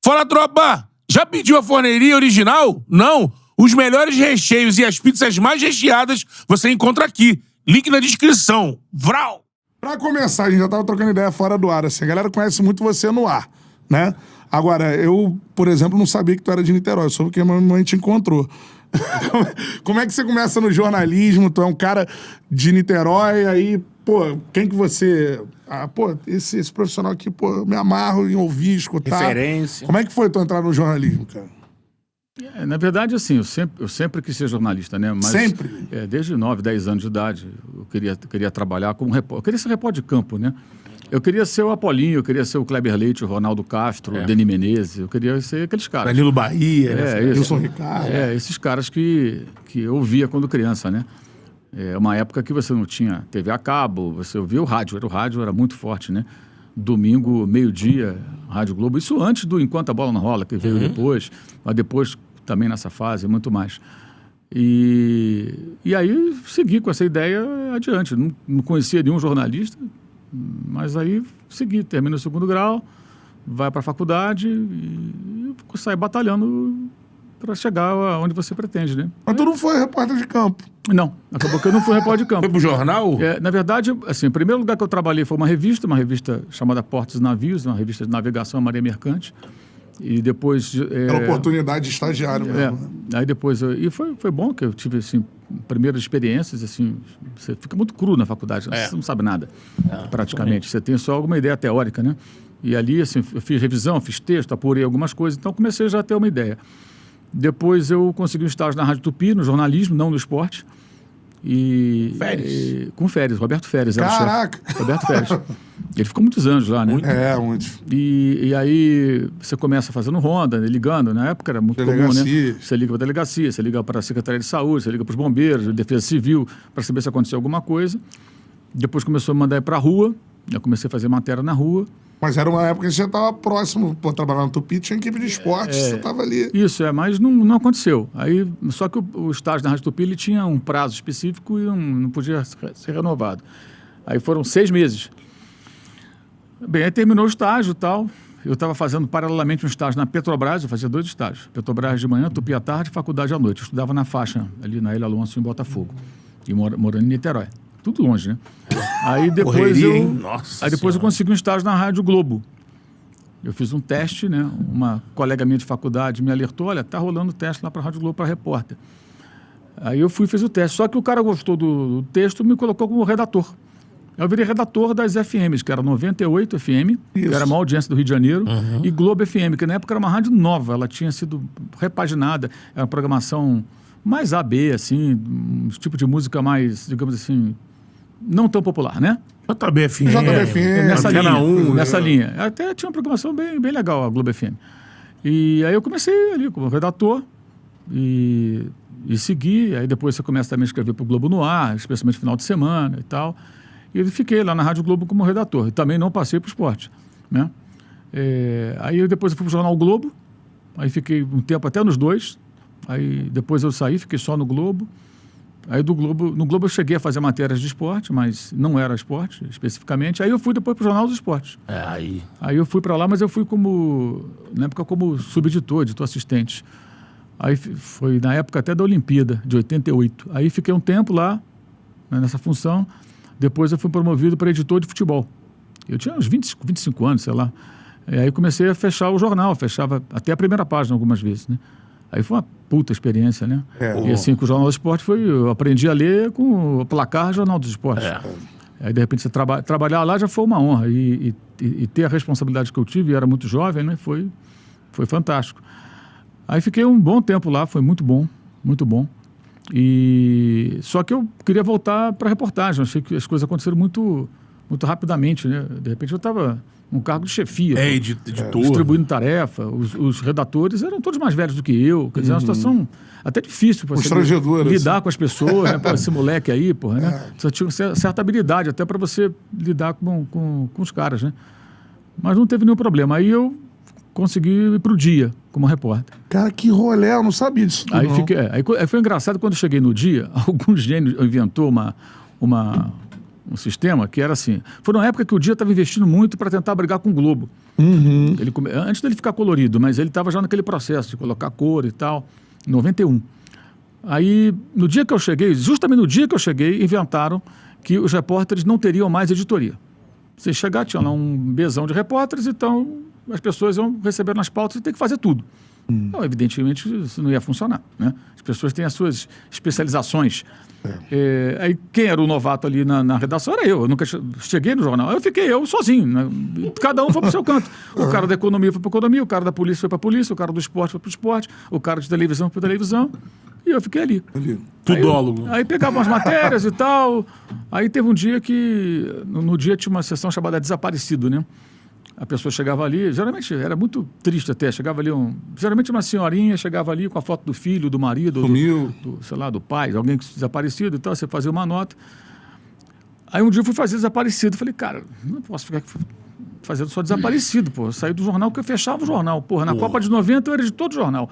Fala, tropa! Já pediu a forneria original? Não? Os melhores recheios e as pizzas mais recheadas você encontra aqui. Link na descrição. Vral! Pra começar, a gente já tava trocando ideia fora do ar, assim, a galera conhece muito você no ar, né? Agora, eu, por exemplo, não sabia que tu era de Niterói, só porque a minha mãe te encontrou. Como é que você começa no jornalismo? Tu é um cara de Niterói, aí, pô, quem que você... Ah, pô, esse profissional aqui, pô, eu me amarro em ouvir, escutar. Referência. Como é que foi tu entrar no jornalismo, cara? Na verdade, assim, eu sempre quis ser jornalista, né? Mas, sempre? Desde 9, 10 anos de idade, eu queria trabalhar como repórter. Eu queria ser repórter de campo, né? Eu queria ser o Apolinho, eu queria ser o Kleber Leite, o Ronaldo Castro, o Denis Menezes, eu queria ser aqueles caras. Danilo Bahia, Wilson Ricardo. Esses caras que eu via quando criança, né? É uma época que você não tinha TV a cabo, você ouvia o rádio era muito forte, né? Domingo, meio-dia, Rádio Globo. Isso antes do Enquanto a Bola Não Rola, que veio depois, mas depois também nessa fase, muito mais. E aí segui com essa ideia adiante. Não conhecia nenhum jornalista, mas aí segui, termina o segundo grau, vai para a faculdade e sai batalhando para chegar onde você pretende, né? Mas tu não foi repórter de campo? Não, acabou que eu não fui repórter de campo. Foi pro jornal? Na verdade, assim, o primeiro lugar que eu trabalhei foi uma revista chamada Portos e Navios, uma revista de navegação marinha mercante. E depois... Era oportunidade de estagiário mesmo. Aí depois... E foi bom que eu tive, assim, primeiras experiências, assim... Você fica muito cru na faculdade, você não sabe nada, praticamente. Você tem só alguma ideia teórica, né? E ali, assim, eu fiz revisão, fiz texto, apurei algumas coisas, então comecei já a ter uma ideia. Depois eu consegui um estágio na Rádio Tupi, no jornalismo, não no esporte. Férez? Com Férez, Roberto Férez. Caraca! Era o chefe. Roberto Férez. Ele ficou muitos anos lá, né? Muito. E aí você começa fazendo ronda, né, ligando. Na época era muito comum, né? Você liga para a delegacia, você liga para a Secretaria de Saúde, você liga para os bombeiros, Defesa Civil, para saber se aconteceu alguma coisa. Depois começou a mandar ir para a rua. Eu comecei a fazer matéria na rua. Mas era uma época que você já estava próximo, por trabalhar no Tupi, tinha equipe de esporte, você estava ali. Isso, mas não aconteceu. Aí, só que o estágio na Rádio Tupi ele tinha um prazo específico e não podia ser renovado. Aí foram 6 meses. Bem, aí terminou o estágio e tal. Eu estava fazendo paralelamente um estágio na Petrobras, eu fazia 2 estágios. Petrobras de manhã, Tupi à tarde, faculdade à noite. Eu estudava na faixa, ali na Ilha Alonso, em Botafogo. E morando em Niterói. Tudo longe, né? Aí depois eu consegui um estágio na Rádio Globo. Eu fiz um teste, né? Uma colega minha de faculdade me alertou, olha, tá rolando teste lá para a Rádio Globo para repórter. Aí eu fui e fiz o teste. Só que o cara gostou do texto e me colocou como redator. Eu virei redator das FMs, que era 98 FM, que era a maior audiência do Rio de Janeiro, e Globo FM, que na época era uma rádio nova, ela tinha sido repaginada, era uma programação mais AB, assim, um tipo de música mais, digamos assim, não tão popular, né? JBFM. Nessa linha. 1, nessa linha. Até tinha uma programação bem legal, a Globo FM. E aí eu comecei ali como redator e segui. Aí depois você começa também a escrever para o Globo no Ar, especialmente no final de semana e tal. E eu fiquei lá na Rádio Globo como redator. E também não passei para o esporte, né? Aí depois eu fui para o Jornal Globo. Aí fiquei um tempo até nos 2. Aí depois eu saí, fiquei só no Globo. Aí no Globo eu cheguei a fazer matérias de esporte, mas não era esporte especificamente. Aí eu fui depois para o Jornal dos Esportes. Aí eu fui para lá, mas eu fui na época como subeditor, editor assistente. Aí foi na época até da Olimpíada, de 88. Aí fiquei um tempo lá, né, nessa função. Depois eu fui promovido para editor de futebol. Eu tinha uns 25 anos, sei lá. Aí comecei a fechar o jornal, fechava até a primeira página algumas vezes, né? Aí foi uma puta experiência, né? E assim, com o Jornal do Esporte eu aprendi a ler com o placar Jornal dos Esportes. Aí, de repente, você trabalhar lá já foi uma honra. E ter a responsabilidade que eu tive, e era muito jovem, né? Foi fantástico. Aí fiquei um bom tempo lá, foi muito bom, muito bom. Só que eu queria voltar para a reportagem, eu achei que as coisas aconteceram muito, muito rapidamente, né? De repente eu estava num cargo de chefia. Editor. Distribuindo tarefa, os redatores eram todos mais velhos do que eu, quer dizer, é uma situação até difícil para você lidar com as pessoas, né? Esse moleque aí, porra, né? Você tinha certa habilidade até para você lidar com os caras, né? Mas não teve nenhum problema. Aí eu consegui ir para o Dia como repórter. Cara, que rolê, eu não sabia disso. Aí foi engraçado quando eu cheguei no Dia, algum gênio inventou um sistema que era assim. Foi numa época que o Dia estava investindo muito para tentar brigar com o Globo. Antes dele ficar colorido, mas ele estava já naquele processo de colocar cor e tal, em 91. Aí, no dia que eu cheguei, justamente no dia que eu cheguei, inventaram que os repórteres não teriam mais editoria. Você chegar, tinha lá um bezão de repórteres, então as pessoas iam receber nas pautas e ter que fazer tudo. Então, evidentemente, isso não ia funcionar, né? As pessoas têm as suas especializações. Aí quem era o novato ali na redação era eu. Eu nunca cheguei no jornal. Eu fiquei eu sozinho, né? Cada um foi para o seu canto. O cara da economia foi para a economia, o cara da polícia foi para a polícia, o cara do esporte foi para o esporte, o cara de televisão foi para a televisão. E eu fiquei ali. Tudólogo. Aí pegava umas matérias e tal. Aí teve um dia que... No dia tinha uma sessão chamada Desaparecido, né? A pessoa chegava ali, geralmente era muito triste até, chegava ali geralmente uma senhorinha chegava ali com a foto do filho, do marido, sei lá, do pai, alguém desaparecido e tal, você fazia uma nota. Aí um dia eu fui fazer desaparecido, falei, cara, não posso ficar fazendo só desaparecido, pô. Eu saí do jornal que eu fechava o jornal, porra. Na Copa de 90 eu era editor de jornal,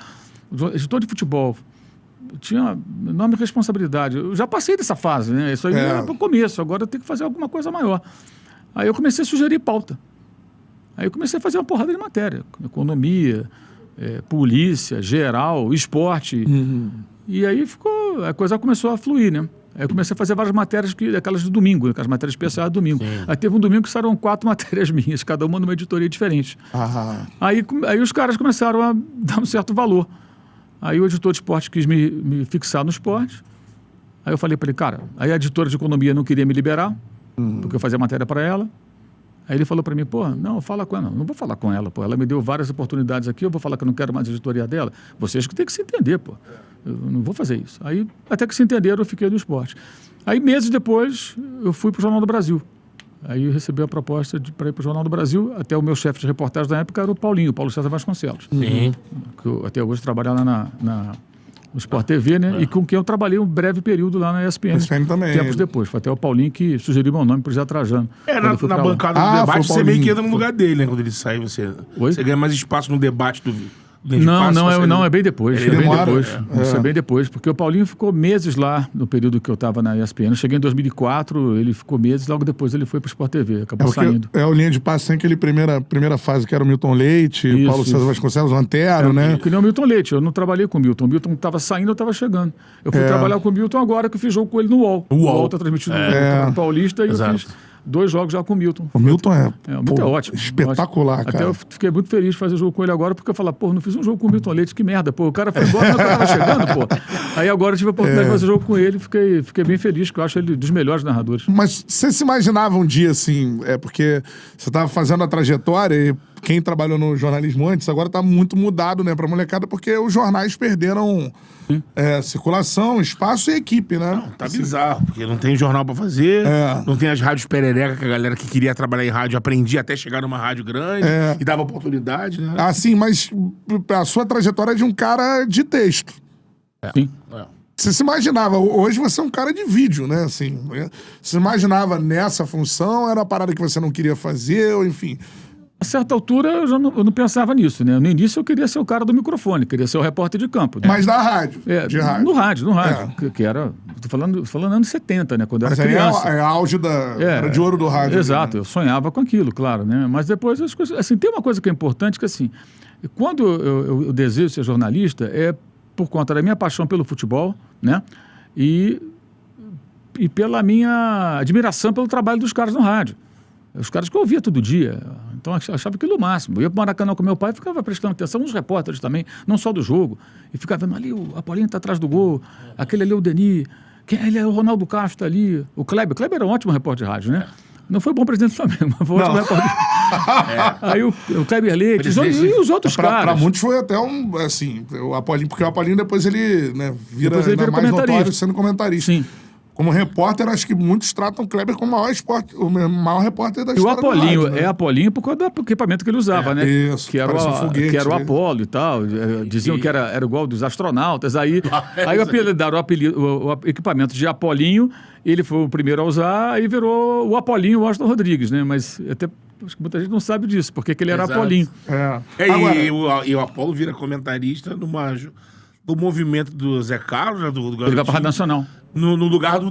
editor de futebol. Eu tinha enorme responsabilidade. Eu já passei dessa fase, né? Isso aí era pro começo, agora eu tenho que fazer alguma coisa maior. Aí eu comecei a sugerir pauta. Aí eu comecei a fazer uma porrada de matéria. Economia, polícia, geral, esporte. E aí a coisa começou a fluir, né? Aí eu comecei a fazer várias matérias, aquelas de domingo, aquelas matérias especiais de domingo. Sim. Aí teve um domingo que saíram 4 matérias minhas, cada uma numa editoria diferente. Aí os caras começaram a dar um certo valor. Aí o editor de esporte quis me fixar no esporte. Aí eu falei para ele, cara, aí a editora de economia não queria me liberar, porque eu fazia matéria para ela. Aí ele falou para mim, pô, não, fala com ela. Não vou falar com ela, pô. Ela me deu várias oportunidades aqui, eu vou falar que eu não quero mais a editoria dela. Vocês que têm que se entender, pô. Eu não vou fazer isso. Aí, até que se entenderam, eu fiquei no esporte. Aí, meses depois, eu fui para o Jornal do Brasil. Aí eu recebi a proposta para ir para o Jornal do Brasil. Até o meu chefe de reportagem da época era o Paulo César Vasconcelos. Sim. Que eu, até hoje trabalha lá no Sport TV, né? E com quem eu trabalhei um breve período lá na ESPN. ESPN também. Tempos depois. Foi até o Paulinho que sugeriu meu nome para o Zé Trajano. Na bancada do debate, você meio que entra no lugar dele, né? Quando ele sai, você ganha mais espaço no debate do... Não, é bem depois. Ele demora. Isso é bem depois, porque o Paulinho ficou meses lá no período que eu estava na ESPN. Eu cheguei em 2004, ele ficou meses, logo depois ele foi para o Sport TV, acabou saindo. É o linha de passe sem aquele primeira fase, que era o Milton Leite, o Paulo César Vasconcelos, o Antero, né? Que nem o Milton Leite, eu não trabalhei com o Milton. O Milton estava saindo, eu estava chegando. Eu fui trabalhar com o Milton agora, que eu fiz jogo com ele no UOL. O UOL está transmitindo no Paulista e eu fiz 2 jogos já com o Milton. O Milton é ótimo. Espetacular, ótimo. cara. Até eu fiquei muito feliz de fazer jogo com ele agora, porque eu falei, pô, não fiz um jogo com o Milton Leite, que merda, pô. O cara foi embora, mas eu tava chegando, pô. Aí agora eu tive a oportunidade de fazer jogo com ele, fiquei bem feliz, porque eu acho ele dos melhores narradores. Mas você se imaginava um dia, assim, porque você tava fazendo a trajetória e quem trabalhou no jornalismo antes, agora tá muito mudado, né, pra molecada, porque os jornais perderam circulação, espaço e equipe, né? Não, tá bizarro, porque não tem jornal pra fazer, não tem as rádios perereca, que a galera que queria trabalhar em rádio aprendia até chegar numa rádio grande e dava oportunidade, né? Assim, mas a sua trajetória é de um cara de texto. Sim. Você se imaginava, hoje você é um cara de vídeo, né? Assim, você imaginava nessa função, era uma parada que você não queria fazer, ou enfim... A certa altura eu não pensava nisso, né? No início eu queria ser o cara do microfone, queria ser o repórter de campo. Né? Mas na rádio? De rádio. No rádio. Que era... Tô falando anos 70, né? Quando eu era criança. É auge era de ouro do rádio. Exato, eu sonhava com aquilo, claro, né? Mas depois as coisas... Assim, tem uma coisa que é importante, que assim, quando eu desejo ser jornalista, é por conta da minha paixão pelo futebol, né? E pela minha admiração pelo trabalho dos caras no rádio. Os caras que eu ouvia todo dia. Então, eu achava aquilo o máximo. Eu ia para o Maracanã com meu pai e ficava prestando atenção, uns repórteres também, não só do jogo. E ficava vendo ali, o Apolinho está atrás do gol, aquele ali é o Denis, ele é o Ronaldo Castro tá ali, o Kleber. O Kleber era um ótimo repórter de rádio, né? Não foi bom presidente do Flamengo, mas foi ótimo repórter. Aí o Kleber Leite e os outros caras. Para muitos foi até o Apolinho, porque o Apolinho depois ele vira mais notório sendo comentarista. Sim. Como repórter, acho que muitos tratam o Kleber como o maior repórter da história. E o Apolinho do rádio, né? é Apolinho por causa do equipamento que ele usava, né? Isso, que era foguete, o Apolo e tal. Diziam que era igual dos astronautas. Aí apelidaram o equipamento de Apolinho, ele foi o primeiro a usar, aí virou o Apolinho Washington Rodrigues, né? Mas até acho que muita gente não sabe disso, porque que ele era Apolinho. Agora... E o Apolo vira comentarista do movimento do Zé Carlos, né? Ele vai para a Rádio Nacional. No lugar do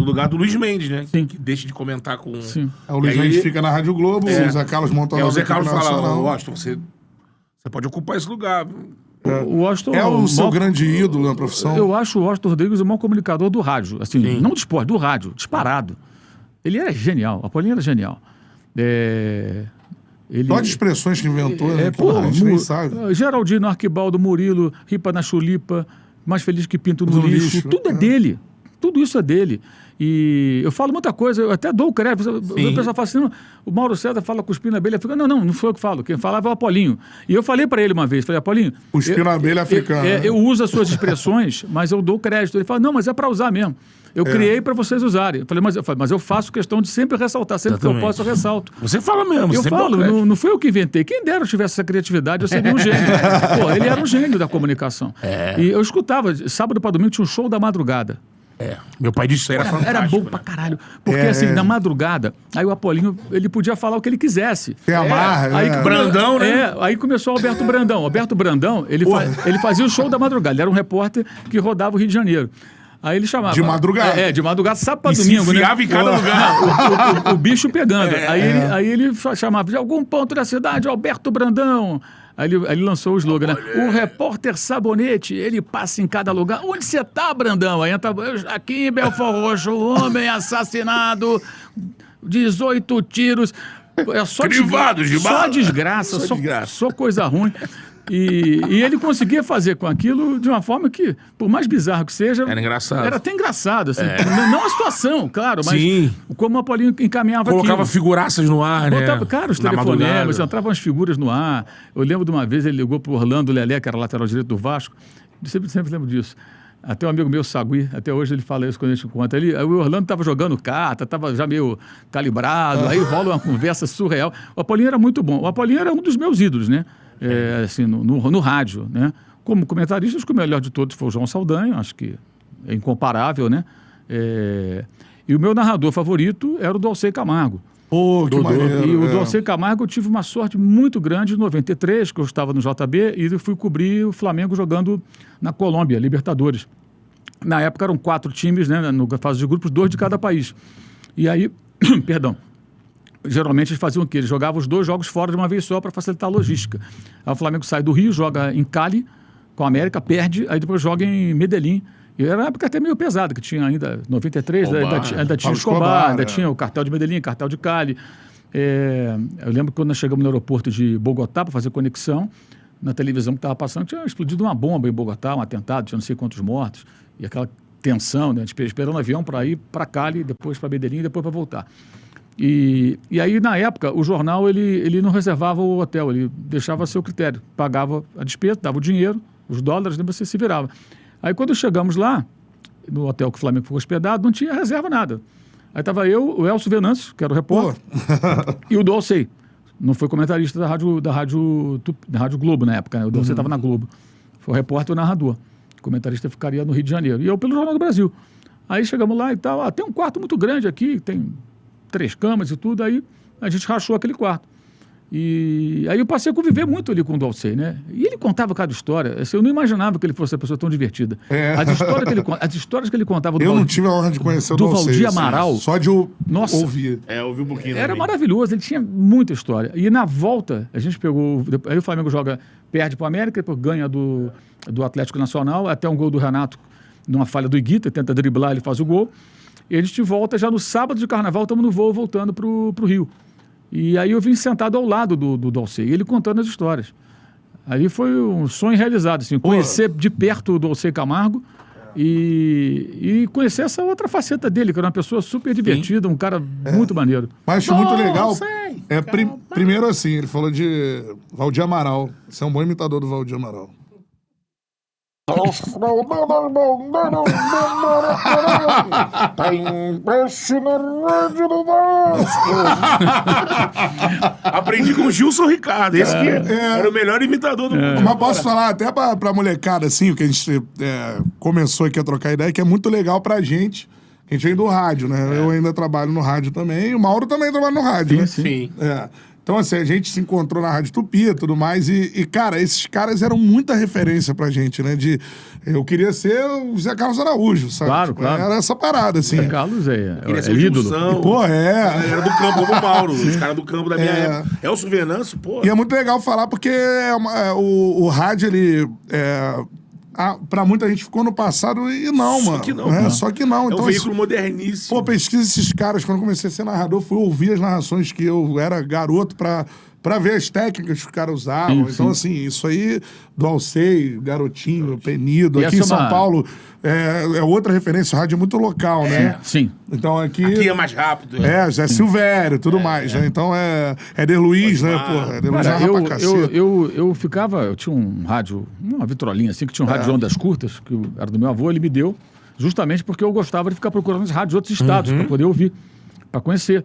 no lugar do Luiz Mendes, né? Sim. Que deixa de comentar com... Sim. O Luiz E aí- Mendes fica na Rádio Globo, o Zé Carlos monta É, a o Zé Carlos fala, nacional. Washington, você pode ocupar esse lugar. O Washington É o seu maior- grande ídolo na profissão? Eu acho o Washington Rodrigues o maior comunicador do rádio. Assim, não do esporte, do rádio, disparado. Ele era genial, o Apolinho era genial. Ele... Só de expressões que inventou, né? Que pô, a gente nem sabe. Geraldino, Arquibaldo, Murilo, Ripa na Chulipa, Mais Feliz que Pinto no No lixo. lixo, Tudo é dele. Tudo isso é dele. E eu falo muita coisa, eu até dou o crédito. O pessoal fala assim, não, o Mauro César fala cuspindo na abelha africana. Não foi eu que falo. Quem falava é o Apolinho. E eu falei para ele uma vez, falei, Apolinho... Cuspindo na abelha africana. Eu uso as suas expressões, mas eu dou crédito. Ele fala, não, mas é para usar mesmo. Eu criei para vocês usarem. Eu falei, mas eu faço questão de sempre ressaltar. Sempre que eu posso, eu ressalto. Você fala mesmo. Eu você falo, dá o crédito. não foi eu que inventei. Quem dera eu tivesse essa criatividade, eu seria um gênio. Pô, ele era um gênio da comunicação. E eu escutava, sábado para domingo tinha um show da madrugada. Meu pai disse que isso era fantástico. Era bom né? pra caralho. Porque assim, na madrugada, aí o Apolinho, ele podia falar o que ele quisesse. Tem amarra, Aí, Brandão, né? Aí começou o Alberto Brandão. O Alberto Brandão, ele fazia o show da madrugada. Ele era um repórter que rodava o Rio de Janeiro. Aí ele chamava... De madrugada? De madrugada, sábado pra E se domingo, né? enfiava em cada lugar. O bicho pegando. Aí ele chamava de algum ponto da cidade, Alberto Brandão. Aí ele lançou o slogan, né? O repórter Sabonete, ele passa em cada lugar. Onde você tá, Brandão? Aí entra aqui em Belfort Roxo, homem assassinado, 18 tiros. É só Crivados de só bala. desgraça, Só desgraça. só coisa ruim. E ele conseguia fazer com aquilo de uma forma que, por mais bizarro que seja... Era engraçado. Era até engraçado, assim. Não a situação, claro, mas Sim. como o Apolinho encaminhava Colocava aquilo. figuraças no ar, né? Botava, cara, os Na telefonemas, madrugada. entravam as figuras no ar. Eu lembro de uma vez, ele ligou pro Orlando Lelé, que era lateral direito do Vasco. Eu sempre lembro disso. Até um amigo meu, Sagui, até hoje ele fala isso quando a gente conta. Aí o Orlando estava jogando carta, estava já meio calibrado, aí rola uma conversa surreal. O Apolinho era muito bom. O Apolinho era um dos meus ídolos, né? Assim, no rádio, né? Como comentarista, acho que o melhor de todos foi o João Saldanha, acho que é incomparável, né? E o meu narrador favorito era o Dalcei Camargo. Pô, que maneiro. E o Dalcei Camargo, eu tive uma sorte muito grande em 93, que eu estava no JB, e eu fui cobrir o Flamengo jogando na Colômbia, Libertadores. Na época eram 4 times, né, na fase de grupos, 2 de cada país. E aí, perdão, geralmente eles faziam o quê? Eles jogavam os 2 jogos fora de uma vez só para facilitar a logística. Aí o Flamengo sai do Rio, joga em Cali, com a América, perde, aí depois joga em Medellín. E era uma época até meio pesada, que tinha ainda 93, ainda tinha o Escobar, ainda tinha o cartel de Medellín, cartel de Cali. Eu lembro que quando nós chegamos no aeroporto de Bogotá para fazer conexão, na televisão que estava passando, tinha explodido uma bomba em Bogotá, um atentado, tinha não sei quantos mortos, e aquela tensão, né? Esperando o avião para ir para Cali, depois para Medellín e depois para voltar. E aí, na época, o jornal ele não reservava o hotel, ele deixava a seu critério, pagava a despesa, dava o dinheiro, os dólares, né, você se virava. Aí, quando chegamos lá, no hotel que o Flamengo foi hospedado, não tinha reserva nada. Aí estava eu, o Elcio Venâncio, que era o repórter, e o Dalcei. Não foi comentarista da Rádio Globo na época, né? O Dalcei estava na Globo. Foi o repórter e o narrador. O comentarista ficaria no Rio de Janeiro. E eu pelo Jornal do Brasil. Aí chegamos lá e tal, tem um quarto muito grande aqui, tem 3 camas e tudo, aí a gente rachou aquele quarto. E aí eu passei a conviver muito ali com o Dalcei, né? E ele contava cada história. Assim, eu não imaginava que ele fosse uma pessoa tão divertida. As histórias que ele contava do Eu não tive a honra de conhecer o do Dalcei, Valdir assim, Amaral. Só de Nossa. ouvir. Ouvi um pouquinho. Era também. maravilhoso, ele tinha muita história. E na volta, a gente pegou... Aí o Flamengo perde para o América, depois ganha do Atlético Nacional, até um gol do Renato, numa falha do Iguita, tenta driblar, ele faz o gol. E a gente volta já no sábado de carnaval, estamos no voo voltando para o Rio. E aí eu vim sentado ao lado do Dalcei, ele contando as histórias. Aí foi um sonho realizado, assim, conhecer de perto o Dalcei Camargo e conhecer essa outra faceta dele, que era uma pessoa super divertida, um cara muito maneiro. Mas foi muito legal. Sei. Primeiro assim, ele falou de Valdir Amaral. Você é um bom imitador do Valdir Amaral. Tá embaixo na rádio do Vasco. Aprendi com o Gilson Ricardo. Esse que era o melhor imitador do mundo. Mas posso falar até pra molecada, assim, o que a gente começou aqui a trocar ideia, que é muito legal pra gente. A gente vem do rádio, né? Eu ainda trabalho no rádio também. E o Mauro também trabalha no rádio, né? Sim. Então, assim, a gente se encontrou na Rádio Tupi e tudo mais. E, cara, esses caras eram muita referência pra gente, né? Eu queria ser o Zé Carlos Araújo, sabe? Claro, claro. Era essa parada, assim. Zé Carlos é Queria ser é o ídolo. Gilson. E, pô, Era do campo, como o Mauro. Os caras do campo da minha época. Elcio Venâncio, pô. E é muito legal falar porque o rádio, ele... pra muita gente ficou no passado e não, Só mano. que não, né? cara. Só que não. É um Então, veículo moderníssimo. pô, pesquisa esses caras. Quando eu comecei a ser narrador, fui ouvir as narrações que eu era garoto pra ver as técnicas que os caras usavam. Sim, Então, assim, isso aí do Alcei, Garotinho, Penido, E aqui em essa é São uma- Paulo, é outra referência. O rádio é muito local, né? Sim. Então, aqui é mais rápido. Zé Silvério, tudo mais, né? Então, Éder Luiz, né? Pô, Éder Luiz Cara, narra pra cacete. eu tinha um rádio, uma vitrolinha assim, que tinha um rádio de ondas curtas, que era do meu avô, ele me deu, justamente porque eu gostava de ficar procurando as rádios de outros estados, para poder ouvir, para conhecer.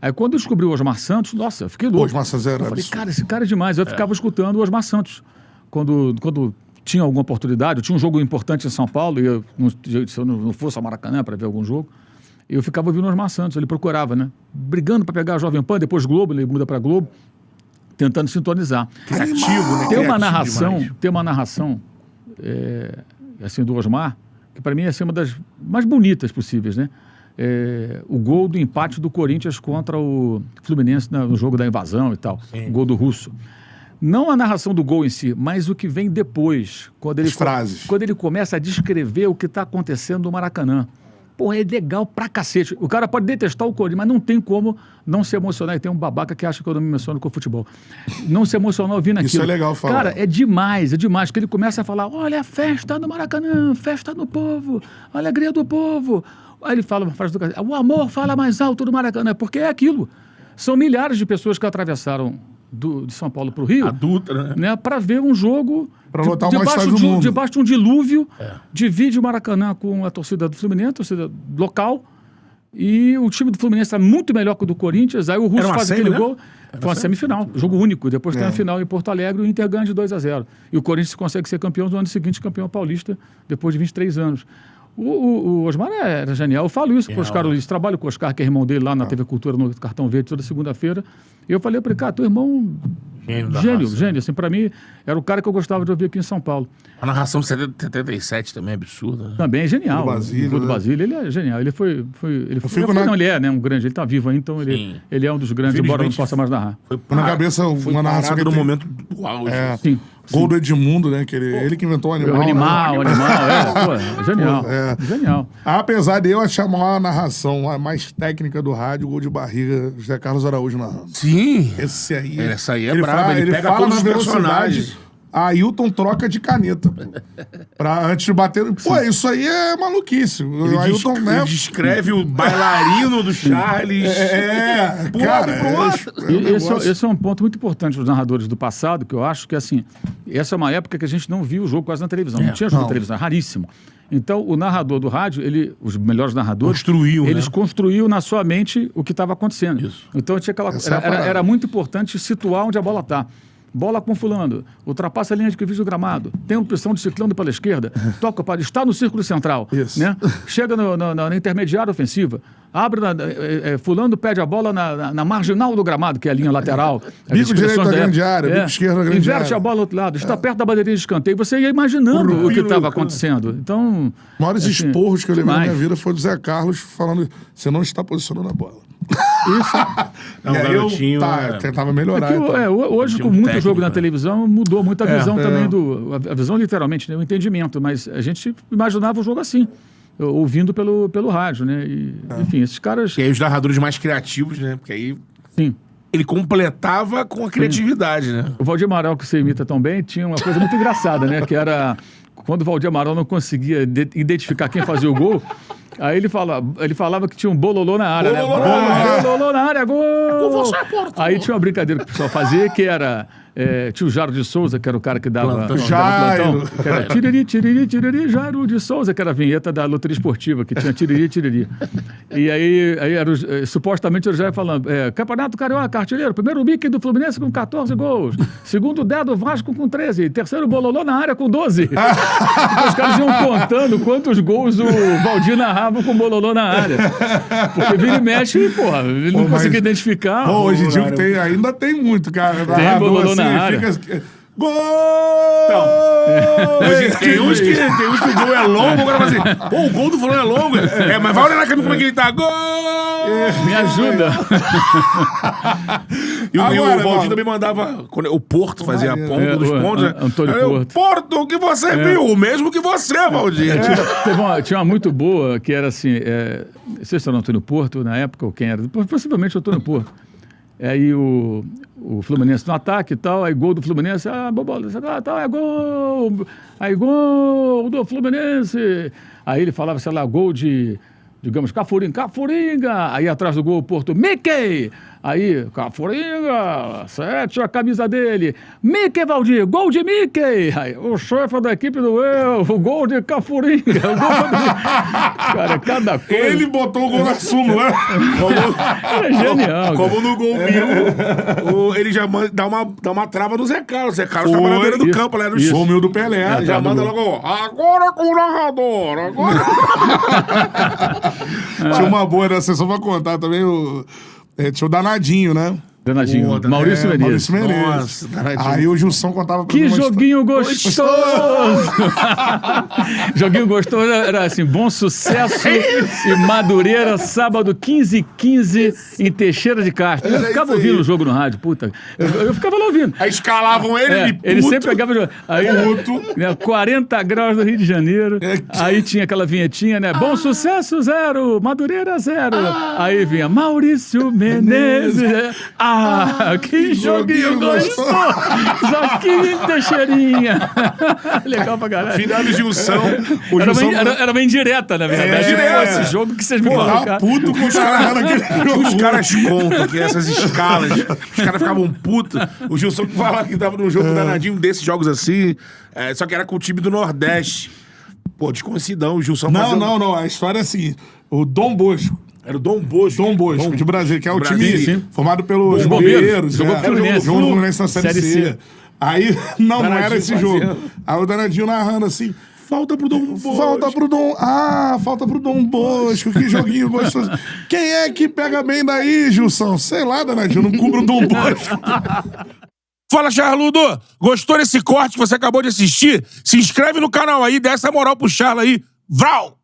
Aí quando eu descobri o Osmar Santos, nossa, eu fiquei louco. Osmar Santos era Eu falei, absurdo. cara, esse cara é demais. Eu ficava escutando o Osmar Santos. Quando tinha alguma oportunidade, eu tinha um jogo importante em São Paulo, e se eu não fosse ao Maracanã para ver algum jogo, eu ficava ouvindo o Osmar Santos, ele procurava, né? Brigando para pegar a Jovem Pan, depois Globo, ele muda para Globo, tentando sintonizar. Criativo, né? Tem uma Criativo narração, assim, do Osmar, que para mim é uma das mais bonitas possíveis, né? O gol do empate do Corinthians contra o Fluminense no jogo da invasão e tal, o gol do Russo. Não a narração do gol em si, mas o que vem depois, quando ele, As frases. quando ele começa a descrever o que está acontecendo no Maracanã. Pô, é legal pra cacete. O cara pode detestar o Corinthians, mas não tem como não se emocionar. E tem um babaca que acha que eu não me emociono com o futebol. Não se emocionar ouvindo aquilo. Isso é legal falar. Cara, é demais. Que ele começa a falar, olha a festa no Maracanã, festa no povo, a alegria do povo. Aí ele fala uma frase do cara, o amor fala mais alto do Maracanã, porque é aquilo. São milhares de pessoas que atravessaram de São Paulo para o Rio, Adulta, né? para ver um jogo Pra lotar o maior estádio do mundo. debaixo de um dilúvio, divide o Maracanã com a torcida do Fluminense, a torcida local, e o time do Fluminense está muito melhor que o do Corinthians, aí o Russo Era uma faz semi, aquele né? gol, foi uma semifinal, jogo único, depois tem a final em Porto Alegre, o Inter ganha de 2-0, e o Corinthians consegue ser campeão no ano seguinte, campeão paulista, depois de 23 anos. O Osmar era genial. Eu falo isso pro Oscar Luiz. Trabalho com o Oscar, que é irmão dele, lá na TV Cultura, no Cartão Verde, toda segunda-feira. E eu falei para ele, cara, teu irmão... Gênio. Assim, para mim, era o cara que eu gostava de ouvir aqui em São Paulo. A narração de 77 também é absurda. Né? Também é genial. Do Basílio, do né? Basílio, ele é genial. Ele foi fico na- não, ele é, né, um grande. Ele tá vivo ainda, então ele é um dos grandes, embora não possa mais narrar. Foi Na cabeça, foi uma narração parado que no tem- momento do auge. Sim. Gol do Edmundo, né? Que ele que inventou o animal. O né? animal, pô, genial. Genial. Apesar de eu achar a maior narração, a mais técnica do rádio, o gol de barriga, José Carlos Araújo narrando. Sim. Esse aí. Essa aí é braba, ele pega fala todos na os velocidade. personagens. Ailton troca de caneta. Antes de bater. Pô, isso aí é maluquice. O Ailton, Ele descreve o bailarino do Charles. cara. Esse é um ponto muito importante dos narradores do passado, que eu acho que, assim, essa é uma época que a gente não via o jogo quase na televisão. Não tinha jogo na televisão, é raríssimo. Então, o narrador do rádio, os melhores narradores, eles construíam na sua mente o que estava acontecendo. Isso. Então, tinha Essa é a parada. era muito importante situar onde a bola está. Bola com fulano, ultrapassa a linha de que do gramado, tem opção de ciclando pela esquerda, toca para está no círculo central, Isso. né? Chega na intermediária ofensiva, abre, fulano pede a bola na marginal do gramado, que é a linha lateral. as Bico direito expressões à da grande época. área, bico esquerdo à grande Inverte área. a bola do outro lado, está perto da bandeirinha de escanteio, você ia imaginando o que estava acontecendo. Então, Maiores assim, esporros que eu levei na demais. minha vida foi do Zé Carlos falando: você não está posicionando a bola. Não, E aí garotinho, tentava melhorar. Porque, então. hoje, Tinha com um muito técnico, jogo na né? televisão, mudou muito a visão também a visão literalmente, né? O entendimento, mas a gente imaginava o jogo assim, ouvindo pelo rádio, né? E, enfim, esses caras... E aí os narradores mais criativos, né? Porque aí Sim. ele completava com a criatividade, né? O Valdir Amaral, que você imita tão bem, tinha uma coisa muito engraçada, né? Que era quando o Valdir Amaral não conseguia identificar quem fazia o gol, aí ele falava que tinha um bololô na área, né? Bololô na área, gol! Aí tinha uma brincadeira que o pessoal fazia, que era... tinha o Jairo de Souza, que era o cara que dava Plantão. Jairo. que era tiriri, tiriri, tiriri, Jairo de Souza, que era a vinheta da loteria esportiva, que tinha tiriri, tiriri. E aí era supostamente o Jairo falando, Campeonato Carioca, artilheiro, primeiro Mickey do Fluminense com 14 gols, segundo Dé do Vasco com 13, terceiro Bololô na área com 12. Porque os caras iam contando quantos gols o Valdir narrava com o Bololô na área. Porque vira e mexe, porra, ele não conseguia identificar. Pô, hoje em dia ainda tem muito, cara. Tem Bololô na área. Gol! Tem uns que o gol é longo, agora assim, pô, o gol do fulano é longo. Mas vai olhar na câmera como é que ele tá. Gol! Me ajuda. E Agora, o Valdir também mandava, quando o Porto fazia a ponta dos pontos, né? Antônio Aí eu, Porto. Porto, o que você viu? O mesmo que você, Valdir. Tinha uma muito boa, que era assim, não sei se era o Antônio Porto na época, ou quem era, possivelmente o Antônio Porto. Aí o Fluminense no ataque e tal, aí gol do Fluminense, bobola, é gol, aí gol do Fluminense. Aí ele falava, sei lá, gol de, digamos, Cafuringa, aí atrás do gol o Porto, Mickey, aí Cafuringa, 7 a camisa dele, Mickey Valdir, gol de Mickey, aí o chefe da equipe do o gol de Cafuringa, o gol cara, cada coisa. Ele botou o gol na súmula, né? Era genial. Como no gol mil, ele já dá uma trava no Zé Carlos. O Zé Carlos tava na beira do campo, lá no Isso. O mil do Pelé. já manda logo, agora com o narrador, agora. Tinha uma boa nessa, só pra contar também, tinha o Danadinho, né? Danadinho. Maurício Menezes. Maurício Menezes. Nossa, Danadinho. Aí o Gilson contava pra Que mim uma joguinho gostoso! Joguinho gostoso era assim, Bom Sucesso e Madureira, sábado 15h15 em Teixeira de Castro. Eu ficava ouvindo o jogo no rádio, puta. Eu ficava lá ouvindo. Aí escalavam ele, Ele sempre pegava. Aí, 40 graus no Rio de Janeiro. Aí tinha aquela vinhetinha, né? Bom Sucesso 0, Madureira 0. Aí vinha Maurício Menezes. Que joguinho gostoso! Joaquim Teixeirinha. Legal pra caralho. Final do Gilson. Era uma indireta, na verdade. Esse jogo que vocês me colocaram. puto com os caras naquele jogo. Os caras contam que essas escalas, os caras ficavam putos. O Gilson que falava que tava num jogo danadinho desses jogos assim, só que era com o time do Nordeste. Pô, desconhecidão, o Gilson Não. A história é a seguinte: o Dom Bosco. Era o Dom Bosco. De Brasília, que é o Brasília, time sim. formado pelos Bombeiros. bombeiros. Jogou pro Fluminense. Jogou no Fluminense na Série C. Aí, não era esse fazendo. jogo. Aí o Danadinho narrando assim. Falta pro Dom Bosco. Falta pro Dom Bosco. Que joguinho gostoso. Quem é que pega bem daí, Gilson? Sei lá, Danadinho, não cubro o Dom Bosco. Fala, Charludo! Gostou desse corte que você acabou de assistir? Se inscreve no canal aí, dá essa moral pro Charla aí. Vral!